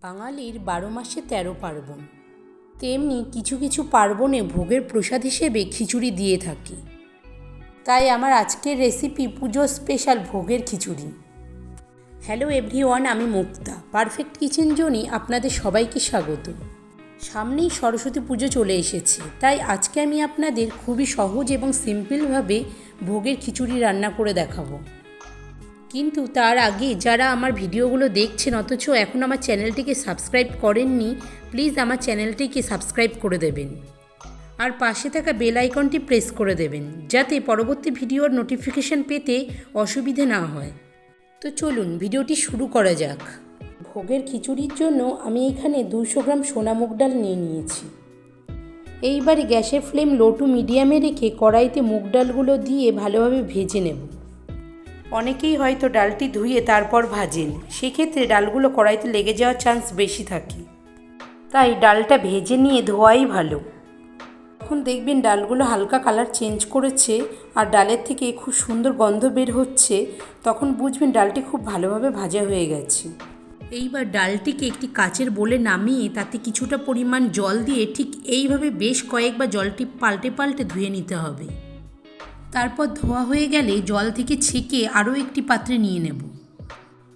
বাঙালির ১২ মাসে ১৩ পার্বণ, তেমনি কিছু কিছু পার্বণে ভোগের প্রসাদ হিসেবে খিচুড়ি দিয়ে থাকি। তাই আমার আজকের রেসিপি পুজো স্পেশাল ভোগের খিচুড়ি। হ্যালো এভরিওয়ান, আমি মুক্তা, পারফেক্ট কিচেন জোনে আপনাদের সবাইকে স্বাগত। সামনেই সরস্বতী পুজো চলে এসেছে, তাই আজকে আমি আপনাদের খুবই সহজ এবং সিম্পলভাবে ভোগের খিচুড়ি রান্না করে দেখাবো। কিন্তু তার আগে যারা আমার ভিডিওগুলো দেখছেন অথচ এখন আমার চ্যানেলটিকে সাবস্ক্রাইব করেননি, প্লিজ আমার চ্যানেলটিকে সাবস্ক্রাইব করে দেবেন আর পাশে থাকা বেল আইকনটি প্রেস করে দেবেন, যাতে পরবর্তী ভিডিওর নোটিফিকেশান পেতে অসুবিধে না হয়। তো চলুন ভিডিওটি শুরু করা যাক। ভোগের খিচুড়ির জন্য আমি এখানে 200 গ্রাম সোনা মুগ ডাল নিয়ে নিয়েছি। এইবারে গ্যাসের ফ্লেম লো টু মিডিয়ামে রেখে কড়াইতে মুগ ডালগুলো দিয়ে ভালোভাবে ভেজে নেব। অনেকেই হয়তো ডালটি ধুয়ে তারপর ভাজেন, সেক্ষেত্রে ডালগুলো কড়াইতে লেগে যাওয়ার চান্স বেশি থাকে, তাই ডালটা ভেজে নিয়ে ধোয়াই ভালো। তখন দেখবেন ডালগুলো হালকা কালার চেঞ্জ করেছে আর ডালের থেকে খুব সুন্দর গন্ধ বের হচ্ছে, তখন বুঝবেন ডালটি খুব ভালোভাবে ভাজা হয়ে গেছে। এইবার ডালটিকে একটি কাচের বোলে নামিয়ে তাতে কিছুটা পরিমাণ জল দিয়ে ঠিক এইভাবে বেশ কয়েকবার জলটি পাল্টে পাল্টে ধুয়ে নিতে হবে। তারপর ধোয়া হয়ে গেলে জল থেকে ছেঁকে আরও একটি পাত্রে নিয়ে নেব।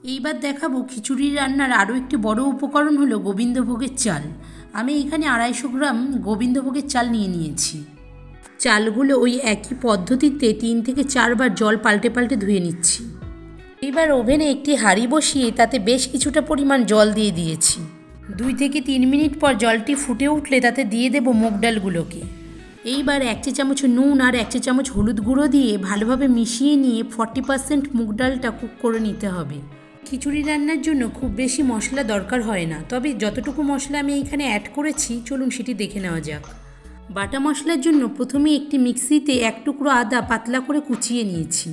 এইবার দেখাবো খিচুড়ি রান্নার আরও একটি বড় উপকরণ হলো গোবিন্দভোগের চাল। আমি এখানে 250 গ্রাম গোবিন্দভোগের চাল নিয়ে নিয়েছি। চালগুলো ওই একই পদ্ধতিতে 3 থেকে 4 বার জল পাল্টে পাল্টে ধুয়ে নিচ্ছি। এবার ওভেনে একটি হাঁড়ি বসিয়ে তাতে বেশ কিছুটা পরিমাণ জল দিয়ে দিয়েছি। 2 থেকে 3 মিনিট পর জলটি ফুটে উঠলে তাতে দিয়ে দেব মুগ ডালগুলোকে। এইবার 1 চা চামচ নুন আর 1 চা চামচ হলুদ গুঁড়ো দিয়ে ভালোভাবে মিশিয়ে নিয়ে 40% মুগ ডালটা কুক করে নিতে হবে। খিচুড়ি রান্নার জন্য খুব বেশি মশলা দরকার হয় না, তবে যতটুকু মশলা আমি এখানে অ্যাড করেছি চলুন সেটি দেখে নেওয়া যাক। বাটা মশলার জন্য প্রথমে একটি মিক্সিতে 1 টুকরো আদা পাতলা করে কুচিয়ে নিয়েছি।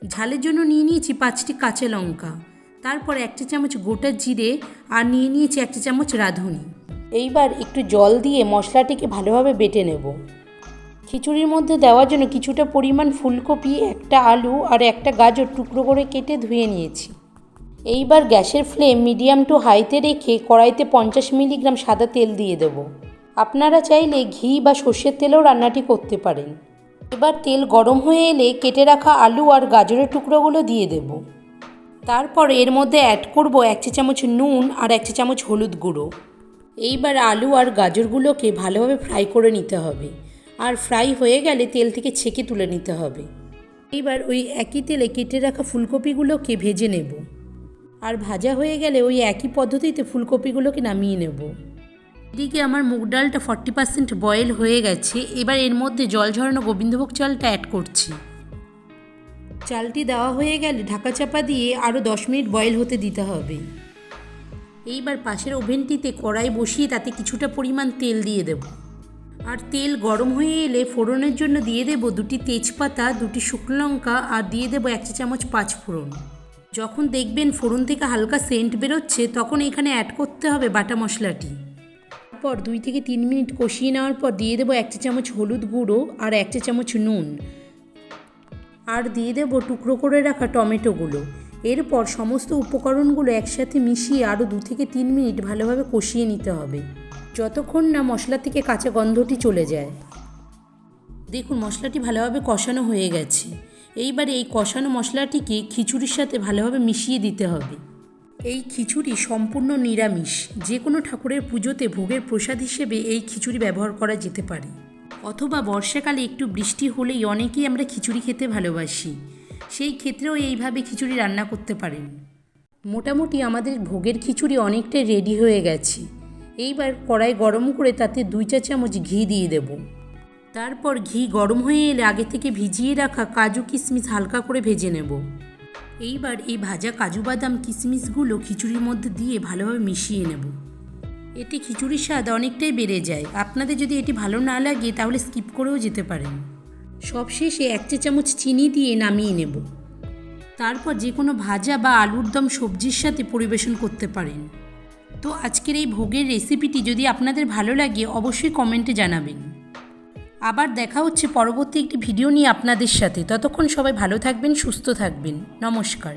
ঝালের জন্য নিয়ে নিয়েছি 5টি কাঁচা লঙ্কা, তারপর 1 চা চামচ গোটা জিরে আর নিয়ে নিয়েছি 1 চা চামচ রাঁধুনি। এইবার একটু জল দিয়ে মশলাটিকে ভালোভাবে বেটে নেব। খিচুড়ির মধ্যে দেওয়ার জন্য কিছুটা পরিমাণ ফুলকপি, একটা আলু আর একটা গাজর টুকরো করে কেটে ধুয়ে নিয়েছি। এইবার গ্যাসের ফ্লেম মিডিয়াম টু হাইতে রেখে কড়াইতে 50 মিলিগ্রাম সাদা তেল দিয়ে দেব। আপনারা চাইলে ঘি বা সর্ষের তেলেও রান্নাটি করতে পারেন। এবার তেল গরম হয়ে এলে কেটে রাখা আলু আর গাজরের টুকরোগুলো দিয়ে দেব। তারপর এর মধ্যে অ্যাড করব 1 চা চামচ নুন আর 1 চা চামচ হলুদ গুঁড়ো। এইবার আলু আর গাজরগুলোকে ভালোভাবে ফ্রাই করে নিতে হবে, আর ফ্রাই হয়ে গেলে তেল থেকে ছেঁকে তুলে নিতে হবে। এইবার ওই একই তেলে কেটে রাখা ফুলকপিগুলোকে ভেজে নেব, আর ভাজা হয়ে গেলে ওই একই পদ্ধতিতে ফুলকপিগুলোকে নামিয়ে নেব। এদিকে আমার মুগ ডালটা 40% বয়েল হয়ে গেছে। এবার এর মধ্যে জল ঝরানো গোবিন্দভোগ চালটা অ্যাড করছি। চালটি দেওয়া হয়ে গেলে ঢাকা চাপা দিয়ে আরও 10 মিনিট বয়েল হতে দিতে হবে। এইবার পাশের ওভেনটিতে কড়াই বসিয়ে তাতে কিছুটা পরিমাণ তেল দিয়ে দেব, আর তেল গরম হয়ে এলে ফোড়নের জন্য দিয়ে দেব 2টি তেজপাতা, 2টি শুকনো লঙ্কা আর দিয়ে দেব 1 চা চামচ 5 ফোড়ন। যখন দেখবেন ফোড়ন থেকে হালকা সেন্ট বেরোচ্ছে তখন এখানে অ্যাড করতে হবে বাটা মশলাটি। তারপর 2 থেকে 3 মিনিট কষিয়ে নেওয়ার পর দিয়ে দেব 1 চা চামচ হলুদ গুঁড়ো আর 1 চা চামচ নুন, আর দিয়ে দেব টুকরো করে রাখা টমেটোগুলো। এরপর সমস্ত উপকরণগুলো একসাথে মিশিয়ে আরও 2 থেকে 3 মিনিট ভালোভাবে কষিয়ে নিতে হবে, যতক্ষণ না মশলা থেকে কাঁচা গন্ধটি চলে যায়। দেখুন মশলাটি ভালোভাবে কষানো হয়ে গেছে। এইবারে এই কষানো মশলাটিকে খিচুড়ির সাথে ভালোভাবে মিশিয়ে দিতে হবে। এই খিচুড়ি সম্পূর্ণ নিরামিষ, যে কোনো ঠাকুরের পুজোতে ভোগের প্রসাদ হিসেবে এই খিচুড়ি ব্যবহার করা যেতে পারে। অথবা বর্ষাকালে একটু বৃষ্টি হলেই অনেকেই আমরা খিচুড়ি খেতে ভালোবাসি, সেই ক্ষেত্রেও এইভাবে খিচুড়ি রান্না করতে পারেন। মোটামুটি আমাদের ভোগের খিচুড়ি অনেকটাই রেডি হয়ে গেছে। এইবার কড়াই গরম করে তাতে 2 চা চামচ ঘি দিয়ে দেব। তারপর ঘি গরম হয়ে এলে আগে থেকে ভিজিয়ে রাখা কাজু কিশমিশ হালকা করে ভেজে নেব। এইবার এই ভাজা কাজু বাদাম কিশমিশগুলো খিচুড়ির মধ্যে দিয়ে ভালোভাবে মিশিয়ে নেব। এতে খিচুড়ির স্বাদ অনেকটাই বেড়ে যায়। আপনাদের যদি এটি ভালো না লাগে তাহলে স্কিপ করেও যেতে পারেন। সবশেষে 1 চা চামচ চিনি দিয়ে নামিয়ে নেব। তারপর যে কোনো ভাজা বা আলুর দম সবজির সাথে পরিবেশন করতে পারেন। তো আজকের এই ভোগের রেসিপিটি যদি আপনাদের ভালো লাগে অবশ্যই কমেন্টে জানাবেন। আবার দেখা হচ্ছে পরবর্তী একটি ভিডিও নিয়ে আপনাদের সাথে। ততক্ষণ সবাই ভালো থাকবেন, সুস্থ থাকবেন। নমস্কার।